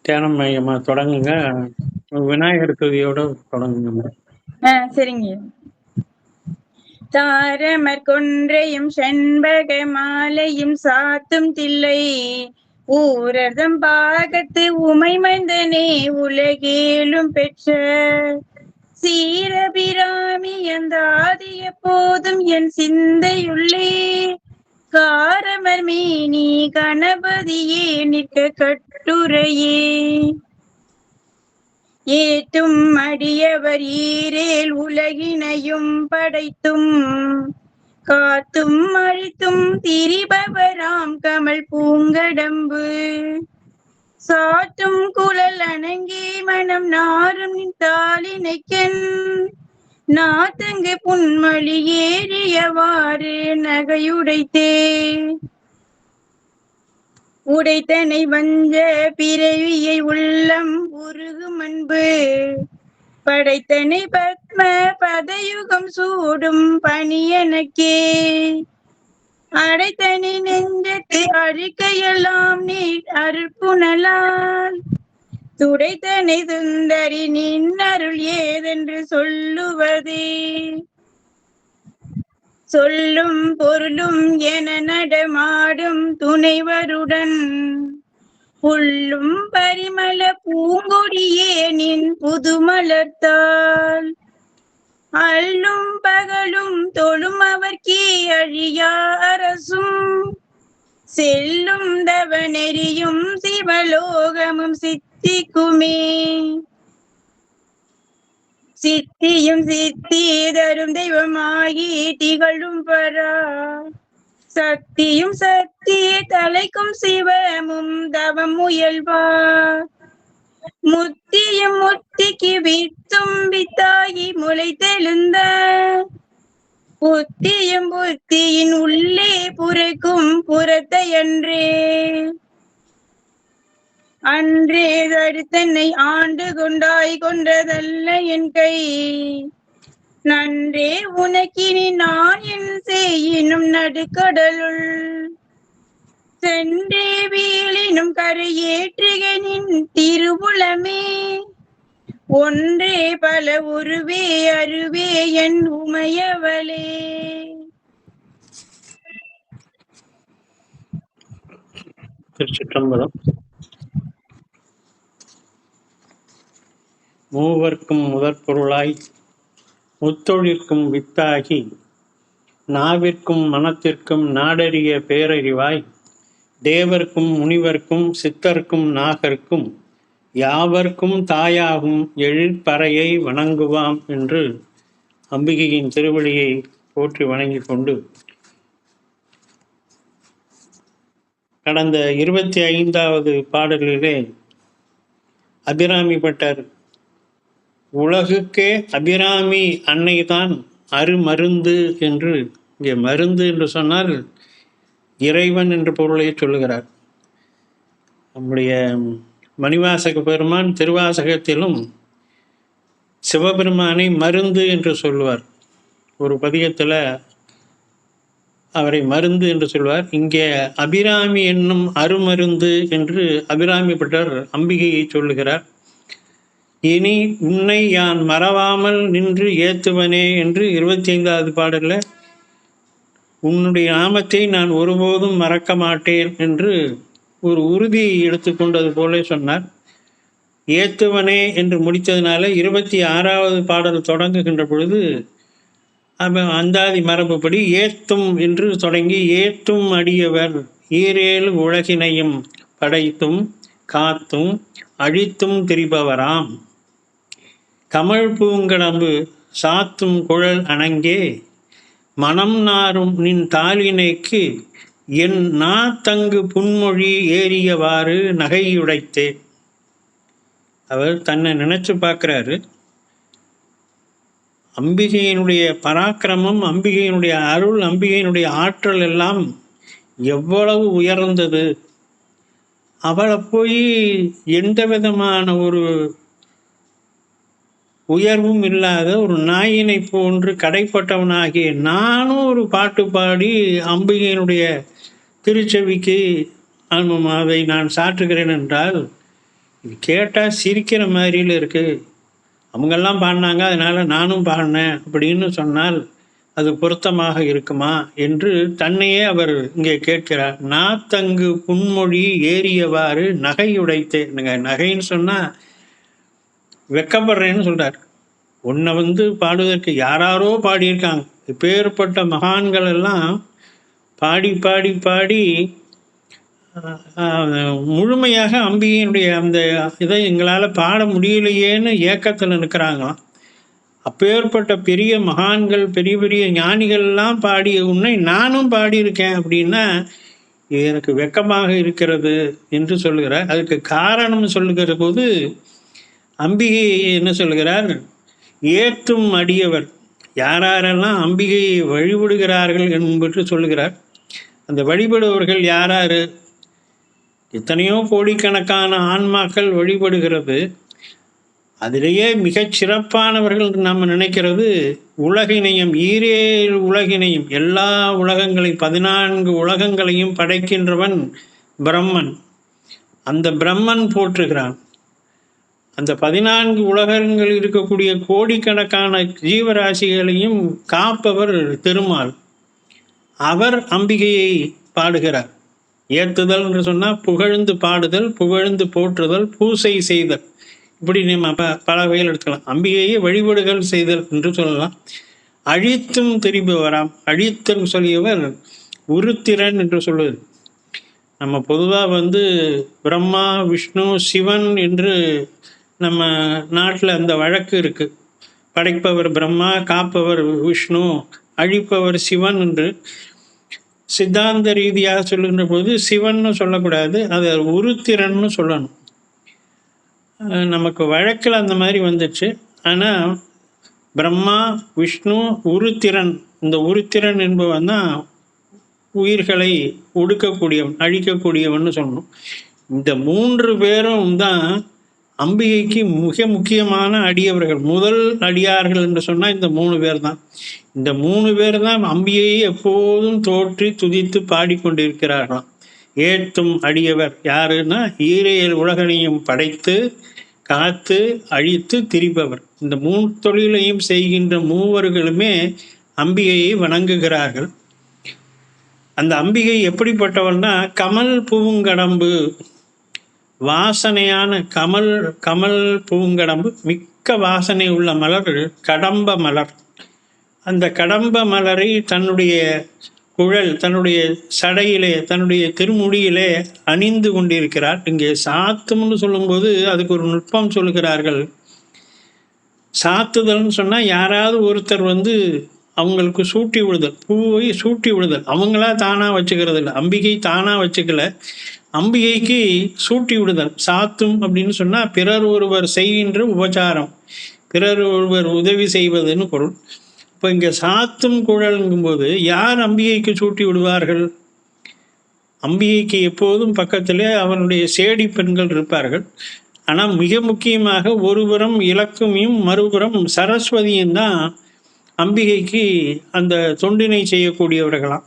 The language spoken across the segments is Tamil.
தியானம் மையமா தொடங்குங்க. விநாயகர் துதியோட தொடங்குங்க. சரிங்க. தாரமர் கொன்றையும் செண்பக மாலையும் சாத்தும் தில்லை ஊரதம் பாகத்து உமை மைந்தனே உலகேலும் பெற்ற சீரபிராமி அந்தாதிய போதும் என் சிந்தையுள்ளே காரமர் மீனி கணபதியே நிற்க கட்டுரையே ஏற்றும் அடியவர் ஈரேல் உலகினையும் படைத்தும் காத்தும் அழித்தும் திரிபவராம் கமல் பூங்கடம்பு சாற்றும் குழல் அணங்கி மனம் நாரும் தாளினைக்கென் நாத்தங்கு புன்மொழி ஏறியவாறு நகையுடைத்தே உடைத்தனை வஞ்ச பிறவியை உள்ளம் உருகும் அன்பு படைத்தனை பத்ம பதயுகம் சூடும் பணியனக்கே அடைத்தனை நெஞ்சத்து அழுக்கையெல்லாம் நீ அருள்புணலால் துடைத்தனை சுந்தரி நின் அருள் ஏதென்று சொல்லுவதே சொல்லும் பொருளும் என நடமாடும் துணைவருடன் புல்லும் பரிமள பூங்கொடியே நின் புதுமலர்த்தால் அல்லும் பகலும் தொழும் அவர்க்கே அழியா அரசும் செல்லும் தவநெறியும் சிவலோகமும் சித்திக்குமே சித்தியும் சித்தி தரும் தெய்வமாகி திகழும் பரா சக்தியும் சக்தி தலைக்கும் சிவமும் தவம் முயல்வார் முத்தியும் முத்திக்கு வித்தும் வித்தாகி முளைத்தெழுந்த புத்தியும் புத்தியின் உள்ளே புரைக்கும் புறத்தையன்றே அன்றே தடுத்தன்னை ஆண்டு கொண்டாய் கொண்டதல்ல என் கை நன்றே உனக்கினி நான் என் செய்யினும் நடுக்கடலுள் சென்றே வீழினும் கரையேற்றுகனின் திருவுளமே ஒன்றே பல உருவே அருவே என் உமையவளே. திருச்சிற்றம்பலம். மூவர்க்கும் முதற்பொருளாய் முத்தொழிற்கும் வித்தாகி நாவிற்கும் மனத்திற்கும் நாடறிய பேரறிவாய் தேவர்க்கும் முனிவர்க்கும் சித்தர்க்கும் நாகர்க்கும் யாவர்க்கும் தாயாகும் எழிற்பறையை வணங்குவாம் என்று அம்பிகையின் திருவடியை போற்றி வணங்கிக் கொண்டு கடந்த 25வது பாடலிலே அபிராமி பட்டர் உலகுக்கே அபிராமி அன்னைதான் அருமருந்து என்று, இங்கே மருந்து என்று சொன்னால் இறைவன் என்ற பொருளை சொல்லுகிறார். நம்முடைய மணிவாசக பெருமான் திருவாசகத்திலும் சிவபெருமானை மருந்து என்று சொல்லுவார். ஒரு பதிகத்தில் அவரை மருந்து என்று சொல்வார். இங்கே அபிராமி என்னும் அருமருந்து என்று அபிராமி பட்டர் அம்பிகையை சொல்லுகிறார். இனி உன்னை யான் மறவாமல் நின்று ஏத்துவனே என்று 25வது பாடலில் உன்னுடைய நாமத்தை நான் ஒருபோதும் மறக்க மாட்டேன் என்று ஒரு உறுதியை எடுத்துக்கொண்டது போல சொன்னார். ஏத்துவனே என்று முடித்ததுனால 26வது பாடல் தொடங்குகின்ற பொழுது அந்தாதி மரபுப்படி ஏத்தும் என்று தொடங்கி ஏத்தும் அடியவர் ஈரேழு உலகினையும் படைத்தும் காத்தும் அழித்தும் திரிபவராம் கமல் பூங்கடம்பு சாத்தும் குழல் அணங்கே மனம் நாரும் நின் தாளினைக்கு என் நா தங்கு புன்மொழி ஏறியவாறு நகையுடைத்தேன். அவர் தன்னை நினைச்சு பார்க்கிறாரு. அம்பிகையினுடைய பராக்கிரமம், அம்பிகையினுடைய அருள், அம்பிகையினுடைய ஆற்றல் எல்லாம் எவ்வளவு உயர்ந்தது. அவளை போய் எந்த விதமான ஒரு உயர்வும் இல்லாத ஒரு நாயினை போன்று கடைப்பட்டவனாகிய நானும் ஒரு பாட்டு பாடி அம்பிகையினுடைய திருச்செவிக்கு அதை நான் சாற்றுகிறேன் என்றால் இது கேட்டால் சிரிக்கிற மாதிரில இருக்குது, அவங்கெல்லாம் பாடினாங்க அதனால் நானும் பாடினேன் அப்படின்னு சொன்னால் அது பொருத்தமாக இருக்குமா என்று தன்னையே அவர் இங்கே கேட்கிறார். நாத்தங்கு புன்மொழி ஏறியவாறு நகையுடைத்தேனுங்க. நகைன்னு சொன்னால் வெக்கப்படுறேன்னு சொல்கிறார். உன்னை பாடுவதற்கு யாராரோ பாடியிருக்காங்க, இப்பேற்பட்ட மகான்கள் எல்லாம் பாடி பாடி பாடி முழுமையாக அம்பிகையினுடைய அந்த இதை எங்களால் பாட முடியலையேன்னு ஏக்கத்தில் இருக்கிறாங்களாம். அப்பேற்பட்ட பெரிய மகான்கள், பெரிய பெரிய ஞானிகள்லாம் பாடிய உன்னை நானும் பாடியிருக்கேன் அப்படின்னா இது எனக்கு வெக்கமாக இருக்கிறது என்று சொல்லுகிறார். அதுக்கு காரணம் சொல்லுகிற போது அம்பிகை என்ன சொல்கிறார், ஏத்தும் அடியவர் யாரெல்லாம் அம்பிகையை வழிபடுகிறார்கள் என்பது சொல்லுகிறார். அந்த வழிபடுபவர்கள் யாராரு? எத்தனையோ கோடிக்கணக்கான ஆன்மாக்கள் வழிபடுகிறது. அதிலேயே மிகச் சிறப்பானவர்கள் நம்ம நினைக்கிறது உலகினையும், ஈரேழு உலகினையும், எல்லா உலகங்களையும், 14 உலகங்களையும் படைக்கின்றவன் பிரம்மன். அந்த பிரம்மன் போற்றுகிறான். அந்த 14 உலகங்கள் இருக்கக்கூடிய கோடிக்கணக்கான ஜீவராசிகளையும் காப்பவர் திருமால். அவர் அம்பிகையை பாடுகிறார். ஏத்துதல் என்று சொன்னால் புகழ்ந்து பாடுதல், புகழ்ந்து போற்றுதல், பூசை செய்தல், இப்படி நம்ம பல வகையில் எடுத்துக்கலாம். அம்பிகையை வழிபாடுகள் செய்தல் என்று சொல்லலாம். அழித்தும் திரிபவராம். அழித்தல் சொல்லியவர் உருத்திரன் என்று சொல்வது. நம்ம பொதுவாக பிரம்மா, விஷ்ணு, சிவன் என்று நம்ம நாட்டில் அந்த வழக்கு இருக்குது. படைப்பவர் பிரம்மா, காப்பவர் விஷ்ணு, அழிப்பவர் சிவன் என்று. சித்தாந்த ரீதியாக சொல்லுகின்ற போது சிவன்னு சொல்லக்கூடாது, அதை உருத்திரன்னு சொல்லணும். நமக்கு வழக்கில் அந்த மாதிரி வந்துச்சு. ஆனால் பிரம்மா, விஷ்ணு, உருத்திரன், இந்த உருத்திரன் என்பவன் தான் உயிர்களை ஒடுக்கக்கூடியவன், அழிக்கக்கூடியவன் சொல்லணும். இந்த 3 பேரும் தான் அம்பிகைக்கு மிக முக்கியமான அடியவர்கள். முதல் அடியார்கள் என்று சொன்னால் இந்த 3 பேர் தான். இந்த 3 பேர் தான் அம்பிகையை எப்போதும் தோற்றி துதித்து பாடிக்கொண்டிருக்கிறார்களாம். ஏத்தும் அடியவர் யாருன்னா ஈரேழு உலகனையும் படைத்து காத்து அழித்து திரிபவர். இந்த 3 தொழிலையும் செய்கின்ற மூவர்களுமே அம்பிகையை வணங்குகிறார்கள். அந்த அம்பிகை எப்படிப்பட்டவள்னா கமல் பூங்கடம்பு, வாசனையான கமல் பூங்கடம்பு, மிக்க வாசனை உள்ள மலர் கடம்ப மலர். அந்த கடம்ப மலரை தன்னுடைய குழல், தன்னுடைய சடையிலே, தன்னுடைய திருமுடியிலே அணிந்து கொண்டிருக்கிறார். இங்கே சாத்தும்னு சொல்லும்போது அதுக்கு ஒரு நுட்பம் சொல்லுகிறார்கள். சாத்துதல்னு சொன்னால் யாராவது ஒருத்தர் அவங்களுக்கு சூட்டி விடுதல், பூவை சூட்டி விடுதல். அவங்களா தானாக வச்சுக்கிறது இல்லை, அம்பிகை தானாக வச்சுக்கல, அம்பிகைக்கு சூட்டி விடுதல். சாத்தும் அப்படின்னு சொன்னால் பிறர் ஒருவர் செய்கின்ற உபச்சாரம், பிறர் ஒருவர் உதவி செய்வதுன்னு பொருள். இப்போ இங்கே சாத்தும் குழலுங்கும்போது யார் அம்பிகைக்கு சூட்டி விடுவார்கள்? அம்பிகைக்கு எப்போதும் பக்கத்திலே அவனுடைய சேடி பெண்கள் இருப்பார்கள். ஆனால் மிக முக்கியமாக ஒருபுறம் இலக்குமியும் மறுபுறம் சரஸ்வதியும் தான் அம்பிகைக்கு அந்த தொண்டினை செய்யக்கூடியவர்களாம்.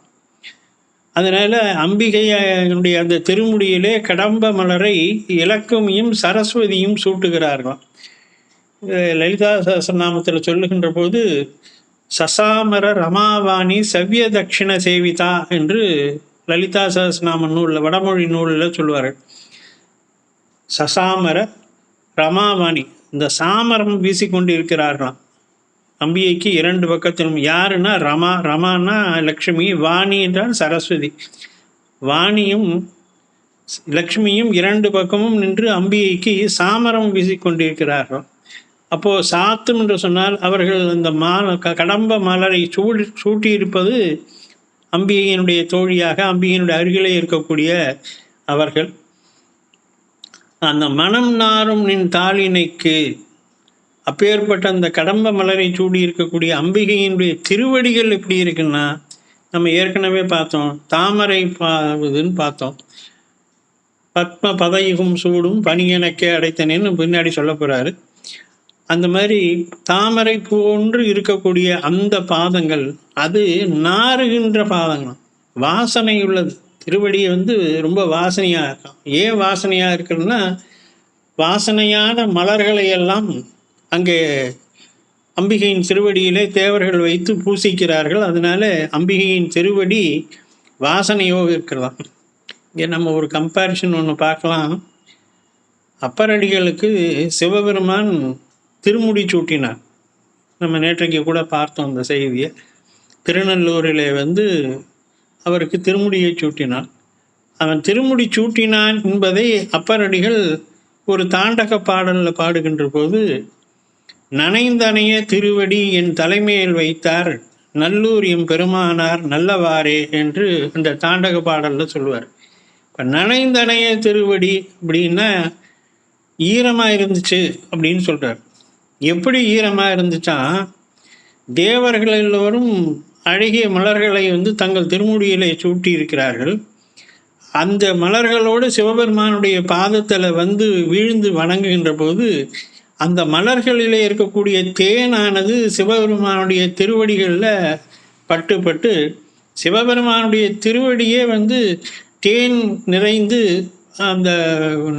அதனால் அம்பிகையுடைய அந்த திருமுடியிலே கடம்ப மலரை இலக்குமியும் சரஸ்வதியும் சூட்டுகிறார்களாம். லலிதா சஹஸ்ரநாமத்தில் சொல்லுகின்ற போது சசாமர ரமாவாணி சவ்ய தட்சிண சேவிதா என்று லலிதா சஹஸ்ரநாம நூலில், வடமொழி நூலில் சொல்லுவார்கள். சசாமர ரமாவாணி, இந்த சாமரம் வீசிக்கொண்டு இருக்கிறார்களாம் அம்பிகைக்கு 2 பக்கத்திலும். யாருன்னா ரமா, ரமானா லக்ஷ்மி, வாணி என்றால் சரஸ்வதி. வாணியும் லக்ஷ்மியும் 2 பக்கமும் நின்று அம்பிகைக்கு சாமரம் வீசிக்கொண்டிருக்கிறார்கள். அப்போது சாத்தும் என்று சொன்னால் அவர்கள் அந்த கடம்ப மலரை சூட்டியிருப்பது அம்பிகையினுடைய தோழியாக, அம்பிகையினுடைய அருகிலே இருக்கக்கூடிய அவர்கள். அந்த மனம் நாரும் நின் தாளினைக்கு, அப்பேற்பட்ட அந்த கடம்ப மலரை சூடி இருக்கக்கூடிய அம்பிகையினுடைய திருவடிகள் எப்படி இருக்குன்னா, நம்ம ஏற்கனவே பார்த்தோம், தாமரை பாதுன்னு பார்த்தோம். பத்ம பதயுகம் சூடும் பனியனக்கே அடைத்தனேன்னு பின்னாடி சொல்ல போகிறாரு. அந்த மாதிரி தாமரை போன்று இருக்கக்கூடிய அந்த பாதங்கள், அது நாறுகின்ற பாதங்கள், வாசனை உள்ளது. திருவடியை ரொம்ப வாசனையாக இருக்கும். ஏன் வாசனையாக இருக்குதுன்னா வாசனையான மலர்களை எல்லாம் அங்கே அம்பிகையின் திருவடியிலே தேவர்கள் வைத்து பூசிக்கிறார்கள். அதனால அம்பிகையின் திருவடி வாசனையோ இருக்கிறதாம். இங்கே நம்ம ஒரு கம்பேரிஷன் ஒன்று பார்க்கலாம். அப்பரடிகளுக்கு சிவபெருமான் திருமுடி சூட்டினார். நம்ம நேற்றைக்கு கூட பார்த்தோம் அந்த செய்தியை. திருநல்லூரிலே அவருக்கு திருமுடியை சூட்டினான். அவன் திருமுடி சூட்டினான் என்பதை அப்பரடிகள் ஒரு தாண்டக பாடலில் பாடுகின்ற போது, நனைந்தனைய திருவடி என் தலைமையில் வைத்தார், நல்லூர் எம் பெருமானார் நல்லவாறே என்று அந்த தாண்டக பாடலில் சொல்லுவார். இப்போ நனைந்தனைய திருவடி அப்படின்னா ஈரமாக இருந்துச்சு அப்படின்னு சொல்கிறார். எப்படி ஈரமாக இருந்துச்சா, தேவர்கள் எல்லோரும் அழகிய மலர்களை தங்கள் திருமுடியிலே சூட்டி இருக்கிறார்கள். அந்த மலர்களோடு சிவபெருமானுடைய பாதத்தில் வீழ்ந்து வணங்குகின்ற போது அந்த மலர்களிலே இருக்கக்கூடிய தேனானது சிவபெருமானுடைய திருவடிகளில் பட்டு பட்டு சிவபெருமானுடைய திருவடியே தேன் நிறைந்து அந்த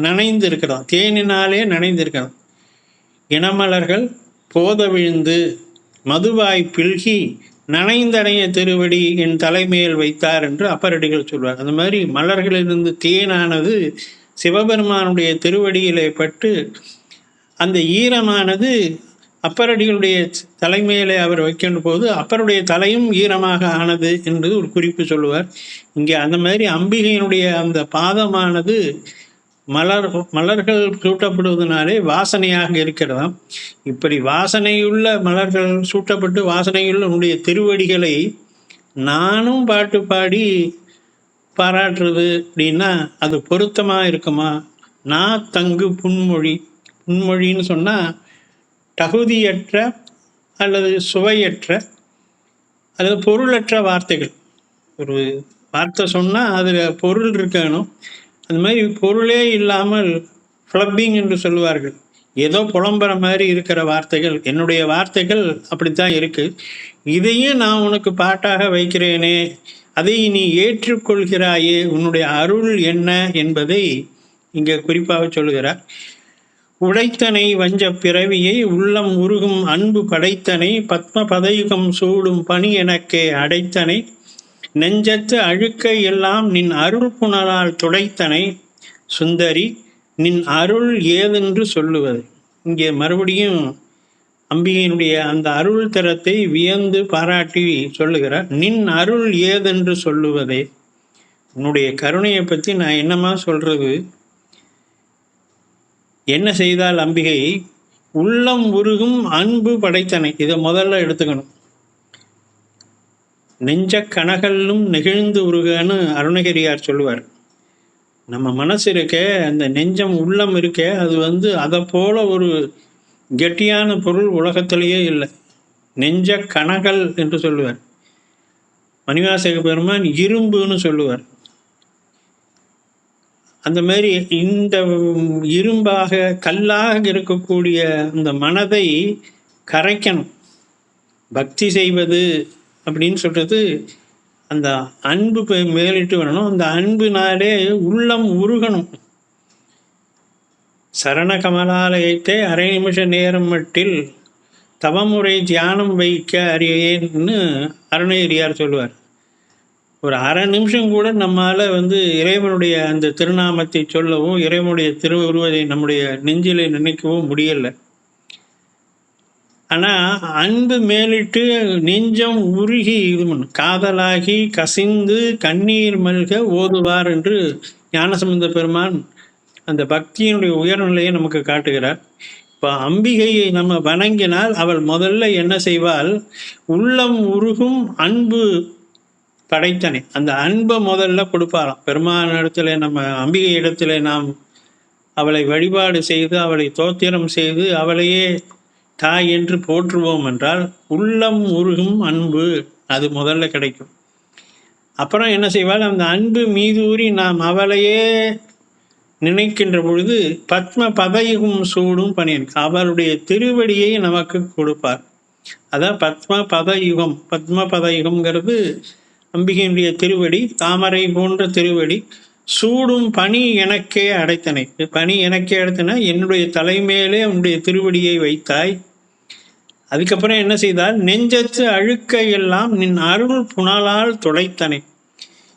நனைந்து இருக்கிறான், தேனினாலே நனைந்து இருக்கிறான். இனமலர்கள் போத விழுந்து மதுவாய் பில்கி நனைந்தனைய திருவடி என் தலைமையில் வைத்தார் என்று அப்பரடிகள் சொல்வார். அந்த மாதிரி மலர்களிலிருந்து தேனானது சிவபெருமானுடைய திருவடியிலே பட்டு அந்த ஈரமானது அப்பரடிகளுடைய தலைமையிலே அவர் வைக்கின்ற போது அப்பருடைய தலையும் ஈரமாக ஆனது என்று ஒரு குறிப்பு சொல்லுவார். இங்கே அந்த மாதிரி அம்பிகையினுடைய அந்த பாதமானது மலர்கள் சூட்டப்படுவதனாலே வாசனையாக இருக்கிறதாம். இப்படி வாசனையுள்ள மலர்கள் சூட்டப்பட்டு வாசனையுள்ள உன்னுடைய திருவடிகளை நானும் பாட்டு பாடி பாராட்டுறது அப்படின்னா அது பொருத்தமாக இருக்குமா? நான் தங்கு புன்மொழி, புன்மொழின்னு சொன்னால் தகுதியற்ற அல்லது சுவையற்ற அல்லது பொருளற்ற வார்த்தைகள். ஒரு வார்த்தை சொன்னால் அதில் பொருள் இருக்கணும். அந்த மாதிரி பொருளே இல்லாமல் ஃப்ளப்பிங் என்று சொல்லுவார்கள், ஏதோ புலம்புற மாதிரி இருக்கிற வார்த்தைகள். என்னுடைய வார்த்தைகள் அப்படித்தான் இருக்குது. இதையும் நான் உனக்கு பாட்டாக வைக்கிறேனே, அதை நீ ஏற்றுக்கொள்கிறாயே, உன்னுடைய அருள் என்ன என்பதை இங்கே குறிப்பாக சொல்லுகிறார். உடைத்தனை வஞ்ச பிறவியை உள்ளம் உருகும் அன்பு படைத்தனை, பத்ம பதயுகம் சூடும் பணி எனக்கே அடைத்தனை, நெஞ்சத்து அழுக்கை எல்லாம் நின் அருள் புனலால் துடைத்தனை, சுந்தரி நின் அருள் ஏதென்று சொல்லுவது. இங்கே மறுபடியும் அம்பிகையினுடைய அந்த அருள் தரத்தை வியந்து பாராட்டி சொல்லுகிறார். நின் அருள் ஏதென்று சொல்லுவதே, உன்னுடைய கருணையை பற்றி நான் என்னமா சொல்றது? என்ன செய்தால் அம்பிகை? உள்ளம் உருகும் அன்பு படைத்தனை, இதை முதல்ல எடுத்துக்கணும். நெஞ்ச கனகல்லும் நெகிழ்ந்து உருகன்னு அருணகிரியார் சொல்லுவார். நம்ம மனசு இருக்க, அந்த நெஞ்சம் உள்ளம் இருக்க, அது அதை போல ஒரு கெட்டியான பொருள் உலகத்திலேயே இல்லை. நெஞ்ச கனகல் என்று சொல்லுவார். மணிவாசக பெருமான் இரும்புன்னு சொல்லுவார். அந்த மாதிரி இந்த இரும்பாக கல்லாக இருக்கக்கூடிய இந்த மனதை கரைக்கணும். பக்தி செய்வது அப்படின்னு சொல்றது அந்த அன்பு மேலிட்டு வரணும். அந்த அன்புனாலே உள்ளம் உருகணும். சரண கமலாலயத்தை அரை நிமிஷ நேரம் மட்டில் தவமுறை தியானம் வைக்க அறியேன்னு அருணகிரியார் சொல்லுவார். ஒரு அரை நிமிஷம் கூட நம்மால் இறைவனுடைய அந்த திருநாமத்தை சொல்லவும் இறைவனுடைய திருவுருவதை நம்முடைய நெஞ்சிலே நினைக்கவும் முடியலை. ஆனால் அன்பு மேலிட்டு நெஞ்சம் உருகி இது பண்ணும். காதலாகி கசிந்து கண்ணீர் மல்க ஓதுவார் என்று ஞானசம்பந்த பெருமான் அந்த பக்தியினுடைய உயர்நிலையை நமக்கு காட்டுகிறார். இப்போ அம்பிகையை நம்ம வணங்கினால் அவள் முதல்ல என்ன செய்வாள்? உள்ளம் உருகும் அன்பு படைத்தனை, அந்த அன்பை முதல்ல கொடுப்பாராம். பெருமான இடத்துல, நம்ம அம்பிகை இடத்துல நாம் அவளை வழிபாடு செய்து அவளை தோத்திரம் செய்து அவளையே தாய் என்று போற்றுவோம் என்றால் உள்ளம் உருகும் அன்பு அது முதல்ல கிடைக்கும். அப்புறம் என்ன செய்வாள்? அந்த அன்பு மீதூறி நாம் அவளையே நினைக்கின்ற பொழுது பத்ம பதயுகம் சூடும் பணியன், அவளுடைய திருவடியை நமக்கு கொடுப்பார். அதான் பத்ம பதயுகம். பத்ம பதயுகம்ங்கிறது அம்பிகையினுடைய திருவடி, தாமரை போன்ற திருவடி. சூடும் பனி எனக்கே அடைத்தனை. பனி எனக்கே அடைத்தன, என்னுடைய தலைமையிலே உன்னுடைய திருவடியை வைத்தாய். அதுக்கப்புறம் என்ன செய்தால், நெஞ்சத்து அழுக்கை எல்லாம் நின் அருள் புனலால் துடைத்தனை.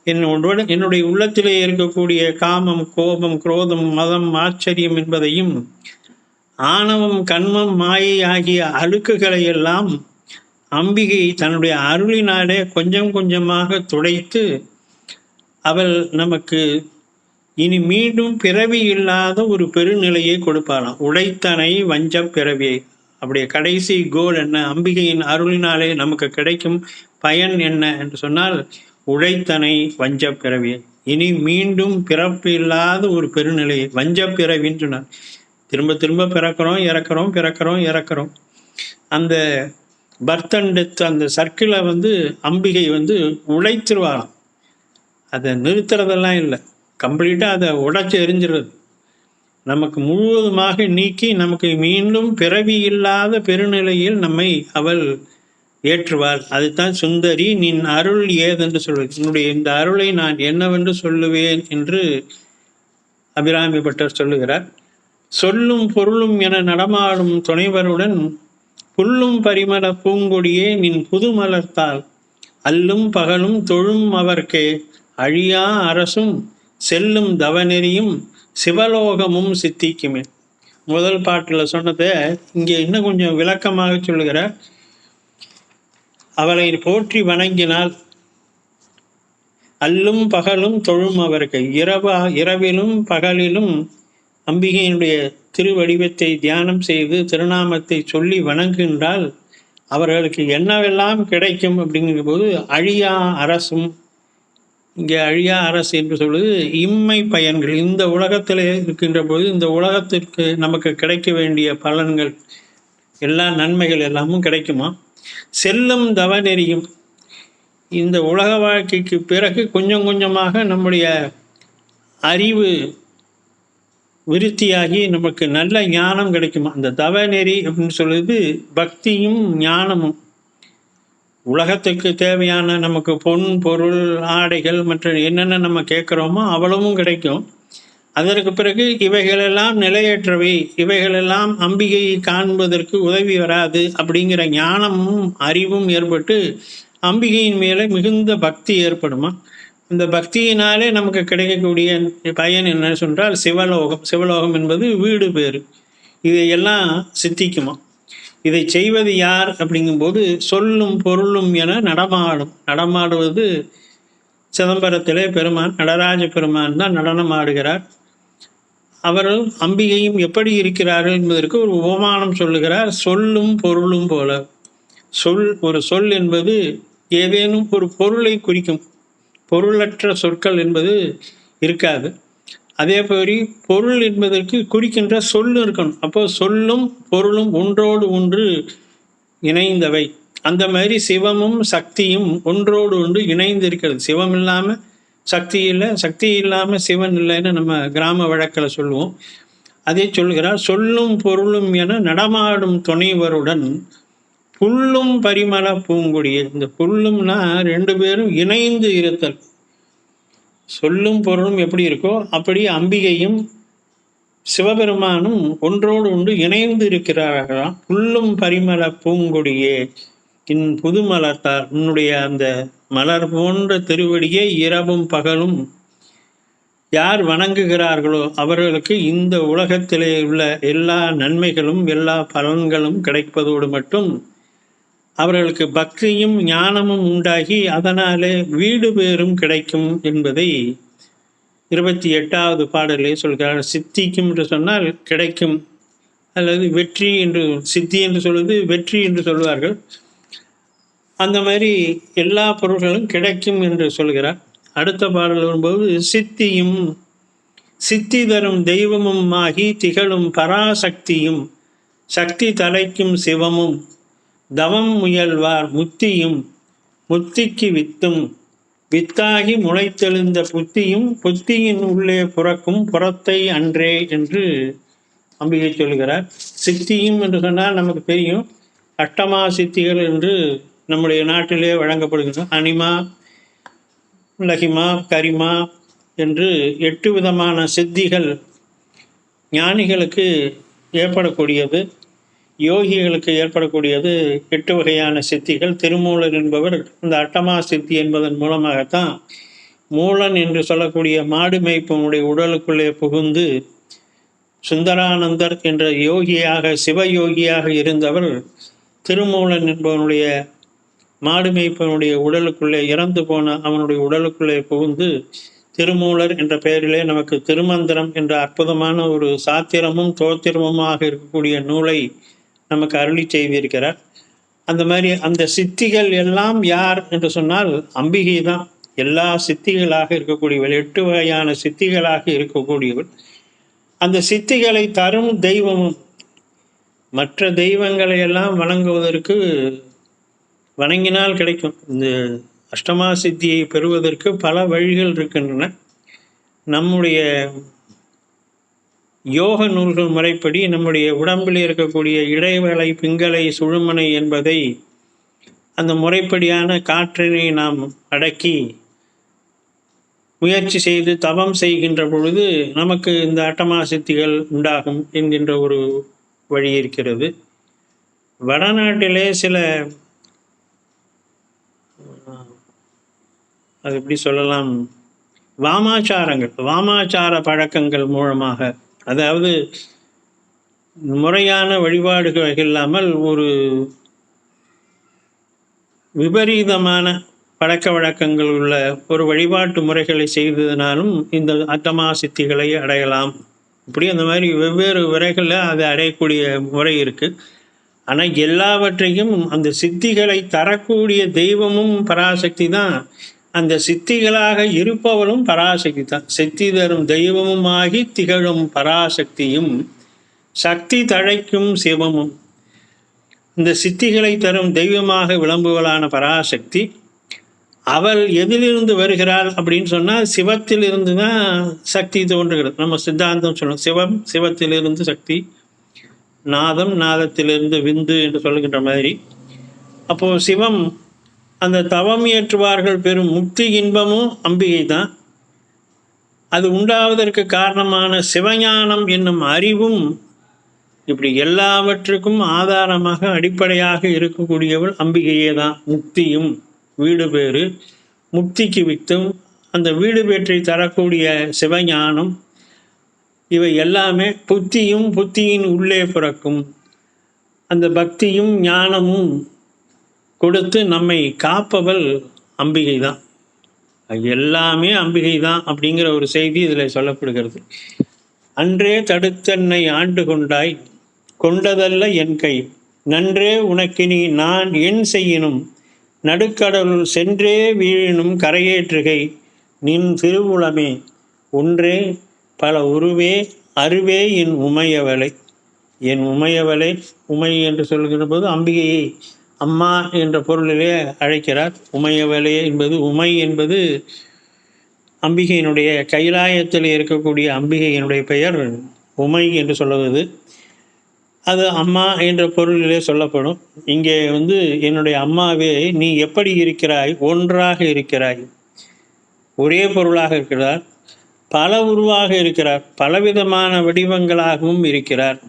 என்னுடைய உள்ளத்திலே இருக்கக்கூடிய காமம், கோபம், குரோதம், மதம், ஆச்சரியம் என்பதையும் ஆணவம், கண்மம், மாயை ஆகிய அழுக்குகளை எல்லாம் அம்பிகை தன்னுடைய அருளினாலே கொஞ்சம் கொஞ்சமாக துடைத்து அவள் நமக்கு இனி மீண்டும் பிறவி இல்லாத ஒரு பெருநிலையை கொடுப்பாளாம். உடைத்தனை வஞ்ச பிறவியை. அப்படியே கடைசி கோல் என்ன? அம்பிகையின் அருளினாலே நமக்கு கிடைக்கும் பயன் என்ன என்று சொன்னால், உழைத்தனை வஞ்ச பிறவியை. இனி மீண்டும் பிறப்பு இல்லாத ஒரு பெருநிலையை, வஞ்ச பிறவின்னு சொன்னார். திரும்ப திரும்ப பிறக்கிறோம், இறக்குறோம், பிறக்கிறோம், இறக்குறோம். அந்த பர்த் அண்ட் டெத், அந்த சர்க்கிளை அம்பிகை உழைத்துருவாராம். அதை நிறுத்துறதெல்லாம் இல்லை, கம்ப்ளீட்டாக அதை உடைச்சி எரிஞ்சிடுறது. நமக்கு முழுவதுமாக நீக்கி நமக்கு மீண்டும் பிறவி இல்லாத பெருநிலையில் நம்மை அவள் ஏற்றுவாள். அதுதான் சுந்தரி நின் அருள் ஏதென்று சொல்வது. என்னுடைய இந்த அருளை நான் என்னவென்று சொல்லுவேன் என்று அபிராமி பட்டர் சொல்லுகிறார். சொல்லும் பொருளும் என நடமாடும் துணைவருடன் புல்லும் பரிமள பூங்கொடியே நின் புது மலர்த்தால் அல்லும் பகலும் தொழும் அவர்க்கே அழியா அரசும் செல்லும் தவநெறியும் சிவலோகமும் சித்திக்குமே. முதல் பாட்டில் சொன்னதை இங்கே இன்னும் கொஞ்சம் விளக்கமாக சொல்லுகிறார். அவளை போற்றி வணங்கினால் அல்லும் பகலும் தொழும் அவருக்கு, இரவிலும் பகலிலும் அம்பிகையினுடைய திருவடிவத்தை தியானம் செய்து திருநாமத்தை சொல்லி வணங்குகின்றால் அவர்களுக்கு என்னவெல்லாம் கிடைக்கும் அப்படிங்கிற போது, அழியா அரசும், இங்கே அழியா அரசு என்று சொல்வது இம்மை பயன்கள், இந்த உலகத்தில் இருக்கின்ற போது இந்த உலகத்திற்கு நமக்கு கிடைக்க வேண்டிய பலன்கள், எல்லா நன்மைகள் எல்லாமும் கிடைக்குமா. செல்லும் தவநெறியும், இந்த உலக வாழ்க்கைக்கு பிறகு கொஞ்சம் கொஞ்சமாக நம்முடைய அறிவு விருத்தியாகி நமக்கு நல்ல ஞானம் கிடைக்குமா. அந்த தவநெறி அப்படின்னு சொல்லுது பக்தியும் ஞானமும். உலகத்துக்கு தேவையான நமக்கு பொன், பொருள், ஆடைகள் மற்ற என்னென்ன நம்ம கேட்குறோமோ அவ்வளவும் கிடைக்கும். அதற்கு பிறகு இவைகளெல்லாம் நிலையற்றவை, இவைகளெல்லாம் அம்பிகையை காண்பதற்கு உதவி வராது அப்படிங்கிற ஞானமும் அறிவும் ஏற்பட்டு அம்பிகையின் மேலே மிகுந்த பக்தி ஏற்படுமா. இந்த பக்தியினாலே நமக்கு கிடைக்கக்கூடிய பயன் என்ன சொன்னால் சிவலோகம். சிவலோகம் என்பது வீடு பேரு. இதையெல்லாம் சித்திக்குமா. இதை செய்வது யார் அப்படிங்கும்போது சொல்லும் பொருளும் என நடமாடுவது சிதம்பரத்திலே பெருமான், நடராஜ பெருமான் தான் நடனம் ஆடுகிறார். அவர்கள் அம்பிகையும் எப்படி இருக்கிறார்கள் என்பதற்கு ஒரு உபமானம் சொல்லுகிறார். சொல்லும் பொருளும் போல. ஒரு சொல் என்பது ஏதேனும் ஒரு பொருளை குறிக்கும். பொருளற்ற சொற்கள் என்பது இருக்காது. அதே மாதிரி பொருள் என்பதற்கு குறிக்கின்ற சொல் இருக்கணும். அப்போ சொல்லும் பொருளும் ஒன்றோடு ஒன்று இணைந்தவை. அந்த மாதிரி சிவமும் சக்தியும் ஒன்றோடு ஒன்று இணைந்து இருக்கிறது. சிவம் இல்லாமல் சக்தி இல்லை, சக்தி இல்லாமல் சிவன் இல்லைன்னு நம்ம கிராம வழக்கில் சொல்லுவோம். அதே சொல்கிறார். சொல்லும் பொருளும் என நடமாடும் துணைவருடன் புல்லும் பரிமள பூங்கொடியே. இந்த புல்லும்னா ரெண்டு பேரும் இணைந்து இருத்தல். சொல்லும் பொருளும் எப்படி இருக்கோ அப்படி அம்பிகையும் சிவபெருமானும் ஒன்றோடு ஒன்று இணைந்து இருக்கிறார்களாம். புல்லும் பரிமள பூங்கொடியே இன் புது மலர்த்தார், உன்னுடைய அந்த மலர் போன்ற திருவடியே இரவும் பகலும் யார் வணங்குகிறார்களோ அவர்களுக்கு இந்த உலகத்திலே உள்ள எல்லா நன்மைகளும் எல்லா பலன்களும் கிடைப்பதோடு மட்டும் அவர்களுக்கு பக்தியும் ஞானமும் உண்டாகி அதனாலே வீடு பேரும் கிடைக்கும் என்பதை 28வது பாடலே சொல்கிறார். சித்திக்கும் என்று சொன்னால் கிடைக்கும், அல்லது வெற்றி என்று, சித்தி என்று சொல்வது வெற்றி என்று சொல்வார்கள். அந்த மாதிரி எல்லா பொருள்களும் கிடைக்கும் என்று சொல்கிறார். அடுத்த பாடல் வரும்போது சித்தியும் சித்தி தரும் தெய்வமும் ஆகி திகழும் பராசக்தியும் சக்தி தலைக்கும் சிவமும் தவம் முயல்வார் முத்தியும் முத்திக்கு வித்தும் வித்தாகி முளைத்தெழுந்த புத்தியும் புத்தியின் உள்ளே புறக்கும் புறத்தை அன்றே என்று அம்பிகை சொல்கிறார். சித்தியும் என்று சொன்னால் நமக்கு தெரியும், அஷ்டமா சித்திகள் என்று நம்முடைய நாட்டிலே வழங்கப்படுகின்றன. அனிமா, லகிமா, கரிமா, என்று 8 விதமான சித்திகள் ஞானிகளுக்கு ஏற்படக்கூடியது, யோகிகளுக்கு ஏற்படக்கூடியது. 8 வகையான சித்திகள். திருமூலர் என்பவர் இந்த அட்டமா சித்தி என்பதன் மூலமாகத்தான் மூலன் என்று சொல்லக்கூடிய மாடு மேய்ப்பனுடைய உடலுக்குள்ளே புகுந்து சுந்தரானந்தர் என்ற யோகியாக, சிவயோகியாக இருந்தவர் திருமூலன் என்பவனுடைய மாடு மேய்ப்பனுடைய உடலுக்குள்ளே, இறந்து போன அவனுடைய உடலுக்குள்ளே புகுந்து திருமூலர் என்ற பெயரிலே நமக்கு திருமந்திரம் என்ற அற்புதமான ஒரு சாத்திரமும் தோத்திரமுமாக இருக்கக்கூடிய நூலை நமக்கு அருளி செய்திருக்கிறார். அந்த மாதிரி அந்த சித்திகள் எல்லாம் யார் என்று சொன்னால் அம்பிகை தான். எல்லா சித்திகளாக இருக்கக்கூடியவள், 8 வகையான சித்திகளாக இருக்கக்கூடியவள். அந்த சித்திகளை தரும் தெய்வமும். மற்ற தெய்வங்களை எல்லாம் வணங்குவதற்கு, வணங்கினால் கிடைக்கும். இந்த அஷ்டமா சித்தியை பெறுவதற்கு பல வழிகள் இருக்கின்றன. நம்முடைய யோக நூல்கள் முறைப்படி நம்முடைய உடம்பில் இருக்கக்கூடிய இடைவெளை, பிங்களை, சுழுமனை என்பதை அந்த முறைப்படியான காற்றினை நாம் அடக்கி முயற்சி செய்து தவம் செய்கின்ற பொழுது நமக்கு இந்த அட்டமா சித்திகள் உண்டாகும் என்கின்ற ஒரு வழி இருக்கிறது. வடநாட்டிலே சில, அது எப்படி சொல்லலாம், வாமாச்சார பழக்கங்கள் மூலமாக, அதாவது முறையான வழிபாடுகள் இல்லாமல் ஒரு விபரீதமான பழக்க வழக்கங்கள் உள்ள ஒரு வழிபாட்டு முறைகளை செய்ததினாலும் இந்த அட்டமா சித்திகளை அடையலாம். இப்படி அந்த மாதிரி வெவ்வேறு முறைகளில் அதை அடையக்கூடிய முறை இருக்குது. ஆனால் எல்லாவற்றையும் அந்த சித்திகளை தரக்கூடிய தெய்வமும் பராசக்தி தான். அந்த சித்திகளாக இருப்பவளும் பராசக்தி தான். சித்தி தரும் தெய்வமுமாகி திகழும் பராசக்தியும் சக்தி தழைக்கும் சிவமும். இந்த சித்திகளை தரும் தெய்வமாக விளம்புவளான பராசக்தி, அவள் எதிலிருந்து வருகிறாள் அப்படின்னு சொன்னால் சிவத்திலிருந்து தான் சக்தி தோன்றுகிறது. நம்ம சித்தாந்தம் சொல்லணும், சிவம் சிவத்திலிருந்து சக்தி, நாதம் நாதத்திலிருந்து விந்து என்று சொல்லுகின்ற மாதிரி. அப்போது சிவம், அந்த தவம் இயற்றுவார்கள் பெறும் முக்தி இன்பமும் அம்பிகை தான். அது உண்டாவதற்கு காரணமான சிவஞானம் என்னும் அறிவும், இப்படி எல்லாவற்றுக்கும் ஆதாரமாக அடிப்படையாக இருக்கக்கூடியவள் அம்பிகையே தான். முக்தியும் வீடு பேறு, முக்திக்கு வித்தும் அந்த வீடு பேற்றை தரக்கூடிய சிவஞானம், இவை எல்லாமே புத்தியும் புத்தியின் உள்ளே பிறக்கும் அந்த பக்தியும் ஞானமும் கொடுத்து நம்மை காப்பவள் அம்பிகை தான். எல்லாமே அம்பிகை தான் அப்படிங்கிற ஒரு செய்தி இதில் சொல்லப்படுகிறது. அன்றே தடுத்தன்னை ஆண்டு கொண்டாய், கொண்டதல்ல என் கை, நன்றே உனக்கினி நான் என் செய்யினும், நடுக்கடலுள் சென்றே வீழினும் கரையேற்றுகை நின் திருவுளமே, ஒன்றே பல உருவே அருவே என் உமையவளை. என் உமையவளை, உமை என்று சொல்கிற போது அம்பிகையை அம்மா என்ற பொருளிலே அழைக்கிறார். உமையவளே என்பது, உமை என்பது அம்பிகையினுடைய, கைலாயத்தில் இருக்கக்கூடிய அம்பிகையினுடைய பெயர் உமை என்று சொல்லுவது. அது அம்மா என்ற பொருளிலே சொல்லப்படும். இங்கே என்னுடைய அம்மாவே, நீ எப்படி இருக்கிறாய்? ஒன்றாக இருக்கிறாய், ஒரே பொருளாக இருக்கிறார், பல உருவாக இருக்கிறார், பலவிதமான வடிவங்களாகவும் இருக்கிறார்.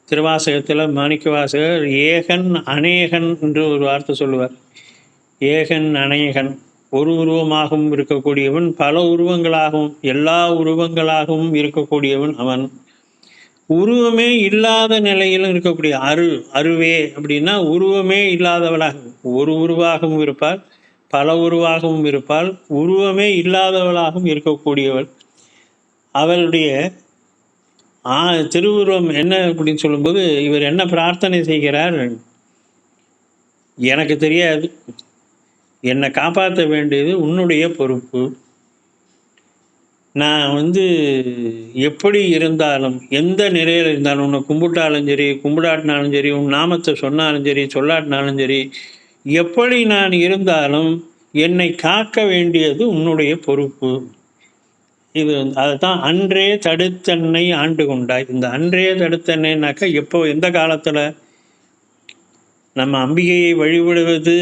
திருவாசகத்தில் மாணிக்கவாசகர் ஏகன் அநேகன் என்று ஒரு வார்த்தை சொல்லுவார். ஏகன் அநேகன், ஒரு உருவமாகவும் இருக்கக்கூடியவன், பல உருவங்களாகவும் எல்லா உருவங்களாகவும் இருக்கக்கூடியவன் அவன். உருவமே இல்லாத நிலையிலும் இருக்கக்கூடிய அருவே அப்படின்னா உருவமே இல்லாதவளாக, ஒரு உருவாகவும் இருப்பாள், பல உருவாகவும் இருப்பாள், உருவமே இல்லாதவளாகவும் இருக்கக்கூடியவள். அவளுடைய திருவுருவம் என்ன அப்படின்னு சொல்லும்போது இவர் என்ன பிரார்த்தனை செய்கிறார்? எனக்கு தெரியாது, என்னை காப்பாற்ற வேண்டியது உன்னுடைய பொறுப்பு. நான் எப்படி இருந்தாலும், எந்த நிலையில் இருந்தாலும், உன்னை கும்பிட்டாலும் சரி, கும்பிடாட்டினாலும் சரி, உன் நாமத்தை சொன்னாலும் சரி, சொல்லாட்டினாலும் சரி, எப்படி நான் இருந்தாலும் என்னை காக்க வேண்டியது உன்னுடைய பொறுப்பு. இது அதுதான் அன்றே தடுத்தன்னை ஆண்டு கொண்டாய். இந்த அன்றே தடுத்தன்னைனாக்கா எப்போ, எந்த காலத்தில் நம்ம அம்பிகையை வழிபடுவது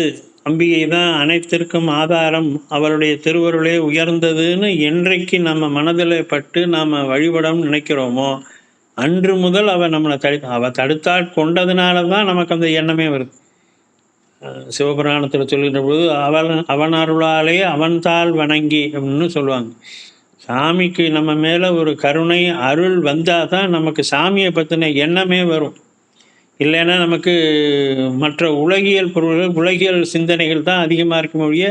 அம்பிகை தான் அனைத்திற்கும் ஆதாரம், அவருடைய திருவருளே உயர்ந்ததுன்னு என்றைக்கு நம்ம மனதில் பட்டு நாம் வழிபடணும்னு நினைக்கிறோமோ அன்று முதல் அவள் நம்மளை அவள் தடுத்தால் கொண்டதுனால தான் நமக்கு அந்த எண்ணமே வருது. சிவபுராணத்தில் சொல்லுகின்ற போது அவன் அருளாலே அவன்தாள் வணங்கி அப்படின்னு சொல்லுவாங்க. சாமிக்கு நம்ம மேலே ஒரு கருணை அருள் வந்தால் தான் நமக்கு சாமியை பற்றின எண்ணமே வரும். இல்லைன்னா நமக்கு மற்ற உலகியல் பொருள்கள், உலகியல் சிந்தனைகள் தான் அதிகமாக இருக்கும் ஒழிய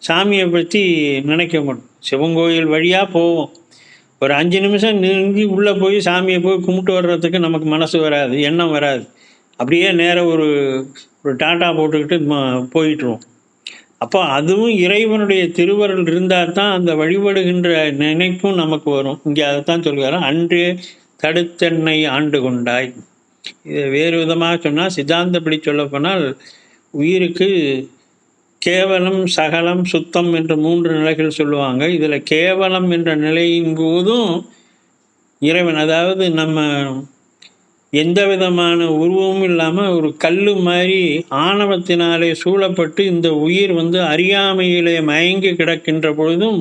சாமியை பற்றி நினைக்க மாட்டோம். சிவங்கோயில் வழியாக போவோம், ஒரு 5 நிமிஷம் நின்று உள்ளே போய் சாமியை போய் கும்பிட்டு வர்றதுக்கு நமக்கு மனசு வராது, எண்ணம் வராது. அப்படியே நேராக ஒரு டாட்டா போட்டுக்கிட்டு போயிட்டுருவோம். அப்போ அதுவும் இறைவனுடைய திருவருள் இருந்தால் தான் அந்த வழிபடுகின்ற நினைப்பும் நமக்கு வரும். இங்கே அதைத்தான் சொல்கிறார், அன்றே தடுத்தென்னை ஆண்டு கொண்டாய். இதை வேறு விதமாக சொன்னால், சித்தாந்தப்படி சொல்லப்போனால் உயிருக்கு கேவலம், சகலம், சுத்தம் என்ற 3 நிலைகள் சொல்லுவாங்க. இதில் கேவலம் என்ற நிலையின் போதும் இறைவன், அதாவது நம்ம எந்த விதமான உருவமும் இல்லாமல் ஒரு கல் மாதிரி ஆணவத்தினாலே சூழப்பட்டு இந்த உயிர் அறியாமையிலே மயங்கி கிடக்கின்ற பொழுதும்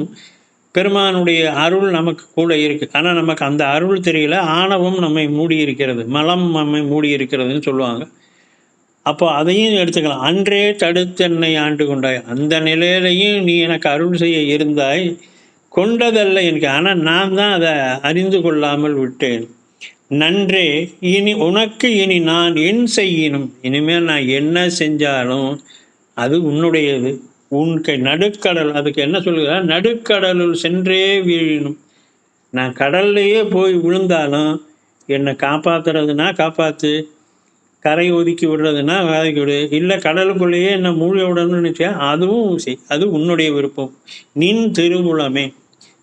பெருமானுடைய அருள் நமக்கு கூட இருக்குது. ஆனால் நமக்கு அந்த அருள் தெரியல, ஆணவம் நம்மை மூடி இருக்கிறது, மலம் நம்மை மூடி இருக்கிறதுன்னு சொல்லுவாங்க. அப்போ அதையும் எடுத்துக்கலாம். அன்றே தடுத்தென்னை ஆண்டு கொண்டாய், அந்த நிலையிலையும் நீ எனக்கு அருள் செய்ய இருந்தாய், கொண்டதல்ல எனக்கு, ஆனால் நான் தான் அதை அறிந்து கொள்ளாமல் விட்டேன். நன்றே இனி உனக்கு இனி நான் என் செய்யணும், இனிமேல் நான் என்ன செஞ்சாலும் அது உன்னுடையது. உன் நடுக்கடல், அதுக்கு என்ன சொல்லுகிறார், நடுக்கடலுள் சென்றே வீழணும். நான் கடல்லையே போய் விழுந்தாலும் என்னை காப்பாற்றுறதுனா காப்பாற்று, கரை ஒதுக்கி விடுறதுனா ஒதுக்கி விடு, இல்லை கடலுக்குள்ளேயே என்னை மூழ்க விடணும்னு நினச்சா அதுவும் செய், அது உன்னுடைய விருப்பம். நின் திருவுளமே.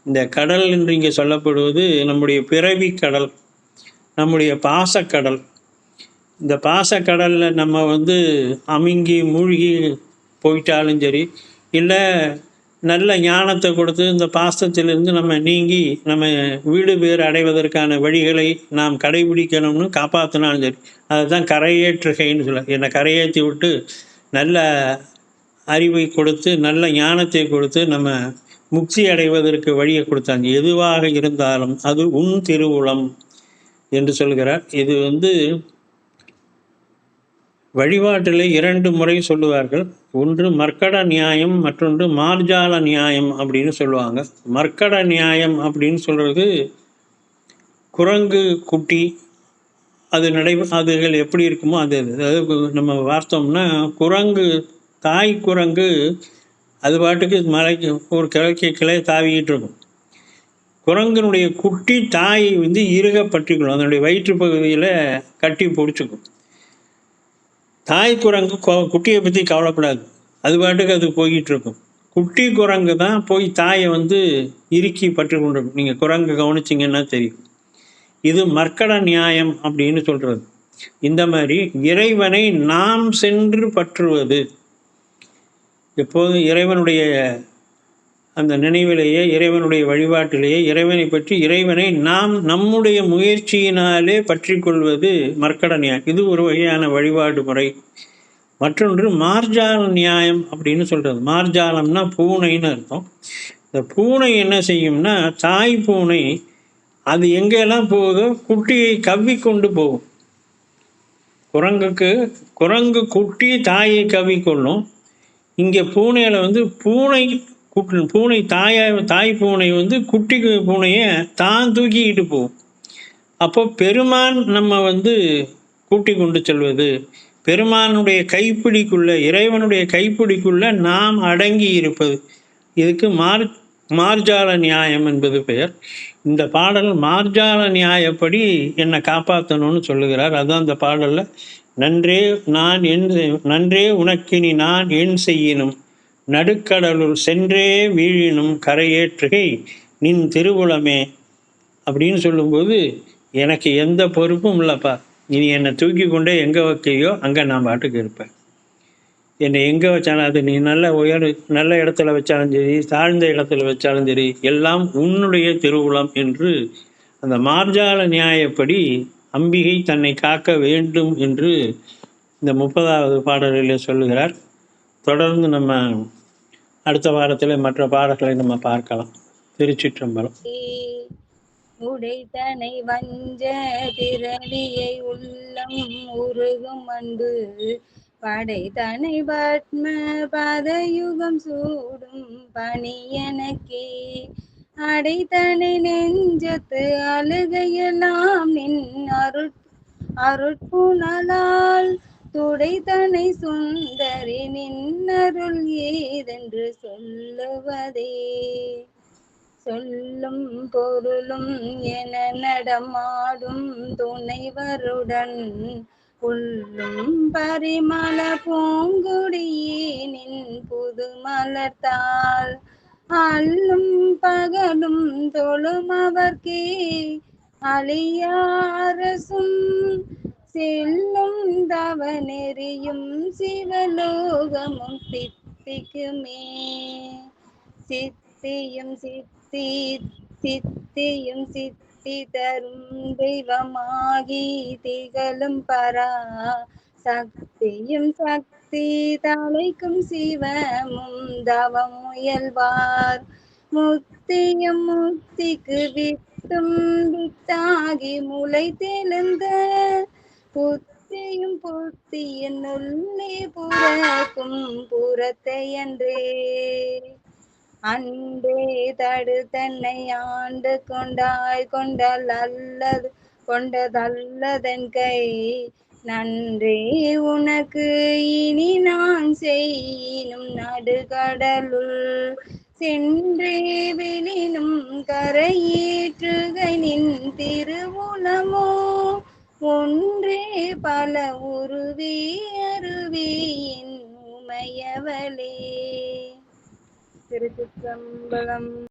இந்த கடல் என்று இங்கே சொல்லப்படுவது நம்முடைய பிறவி கடல், நம்முடைய பாசக்கடல். இந்த பாசக்கடலில் நம்ம அமுங்கி மூழ்கி போயிட்டாலும் சரி, இல்லை நல்ல ஞானத்தை கொடுத்து இந்த பாசத்திலிருந்து நம்ம நீங்கி நம்ம வீடு பேர் அடைவதற்கான வழிகளை நாம் கடைபிடிக்கணும்னு காப்பாற்றினாலும் சரி, அதுதான் கரையேற்றுகைன்னு சொல்ல. என்னை கரையேற்றி விட்டு நல்ல அறிவை கொடுத்து நல்ல ஞானத்தை கொடுத்து நம்ம முக்தி அடைவதற்கு வழியை கொடுத்தாங்க. எதுவாக இருந்தாலும் அது உன் திருவுளம் என்று சொல்கிறார். இது வழிபாட்டில் 2 முறை சொல்லுவார்கள். ஒன்று மர்க்கட நியாயம், மற்றொன்று மார்ஜால நியாயம் அப்படின்னு சொல்லுவாங்க. மர்க்கட நியாயம் அப்படின்னு சொல்கிறது, குரங்கு குட்டி அதுகள் எப்படி இருக்குமோ அது. அதாவது நம்ம பார்த்தோம்னா குரங்கு, தாய் குரங்கு அது பாட்டுக்கு மலைக்கு ஒரு கிளை தாவிக்கிட்டு இருக்கும். குரங்கினுடைய குட்டி தாய் இறுக பற்றிக்கணும், அதனுடைய வயிற்று பகுதியில் கட்டி பிடிச்சிக்கும். தாய் குரங்கு குட்டியை பற்றி கவலைப்படாது, அது பாட்டுக்கு அது போய்கிட்டு இருக்கும். குட்டி குரங்கு தான் போய் தாயை இறுக்கி பற்றி கொண்டிருக்கும். நீங்கள் குரங்கு கவனிச்சிங்கன்னா தெரியும். இது மர்க்கட நியாயம் அப்படின்னு சொல்கிறது. இந்த மாதிரி இறைவனை நாம் சென்று பற்றுவது, எப்போதும் இறைவனுடைய அந்த நினைவிலேயே, இறைவனுடைய வழிபாட்டிலேயே இறைவனை பற்றி, இறைவனை நாம் நம்முடைய முயற்சியினாலே பற்றி கொள்வது மர்க்கட நியாயம். இது ஒரு வகையான வழிபாடு முறை. மற்றொன்று மார்ஜால நியாயம் அப்படின்னு சொல்கிறது. மார்ஜாலம்னா பூனைன்னு அர்த்தம். இந்த பூனை என்ன செய்யும்னா, தாய் பூனை அது எங்கெல்லாம் போகுதோ குட்டியை கவ்வி கொண்டு போகும். குரங்கு குட்டி தாயை கவ்வி கொள்ளும். இங்கே பூனையில் பூனை தாய் பூனை குட்டி பூனையை தான் தூக்கிக்கிட்டு போகும். அப்போ பெருமான் நம்ம கூட்டி கொண்டு செல்வது, பெருமானுடைய கைப்பிடிக்குள்ள, இறைவனுடைய கைப்பிடிக்குள்ள நாம் அடங்கி இருப்பது, இதுக்கு மார்ஜால நியாயம் என்பது பெயர். இந்த பாடல் மார்ஜால நியாயப்படி என்னை காப்பாற்றணும்னு சொல்லுகிறார். அதுதான் இந்த பாடலில், நன்றே உனக்கினி நான் என் செய்யினும், நடுக்கடலுள் சென்றே வீழினும் கரையேற்றுகை நின் திருவுளமே அப்படின்னு சொல்லும்போது, எனக்கு எந்த பொறுப்பும் இல்லைப்பா, இனி என்னை தூக்கி கொண்டே எங்கே வைக்கையோ அங்கே நான் பாட்டுக்கு இருப்பேன். என்னை எங்கே வச்சாலும், அது நீ நல்ல இடத்துல வச்சாலும் சரி, தாழ்ந்த இடத்துல வச்சாலும் சரி, எல்லாம் உன்னுடைய திருவுளம் என்று அந்த மார்ஜால நியாயப்படி அம்பிகை தன்னை காக்க வேண்டும் என்று இந்த 30வது பாடலில் சொல்லுகிறார். தொடர்ந்து நம்ம அடுத்த வாரத்தில் மற்ற பாடல்களை நம்ம பார்க்கலாம். திருச்சிற்றம்பலம். உடைத்தனை வஞ்ச பிறவியை உள்ளம் உருகும் அன்பு படைத்தனை பத்ம பதயுகம் சூடும் பணியனக்கே அடைத்தனை நெஞ்சத்து அழுகையெல்லாம் நின் அருட்புணலால் துடைத்தனை சுந்தரி நின்னருள் ஏதென்று சொல்லுவதே சொல்லும் பொருளும் என நடமாடும் துணைவருடன் உள்ளும் பரிமள பூங்குடியேனின் புது மலர்த்தாள் அல்லும் பகலும் தொழும் அவர்க்கே அழியாரசும் செல்லும் தவ நெறியும் சிவலோகமும் சித்திக்குமே சித்தியும் சித்தி தரும் தெய்வமாகி திகழும் பரா சக்தியும் சக்தி தலைக்கும் சிவமும் தவம் முயல்வார் முத்தியும் முத்திக்கு வித்தும் வித்தாகி முளை தெழுந்த புத்தியும் புத்தியின் உள்ளே புறக்கும் புறத்தையன்றே அன்றே தடுத்தன்னை ஆண்டு கொண்டதல்லதன் கை நன்றே உனக்கு இனி நான் செய்யினும் நடுகடலுள் சென்றே வெளினும் கரையேற்றுகை நின் திருவுளமோ ஒன்றே பல உருவே அருவே என் உமையவளே. திருச்சிற்றம்பலம்.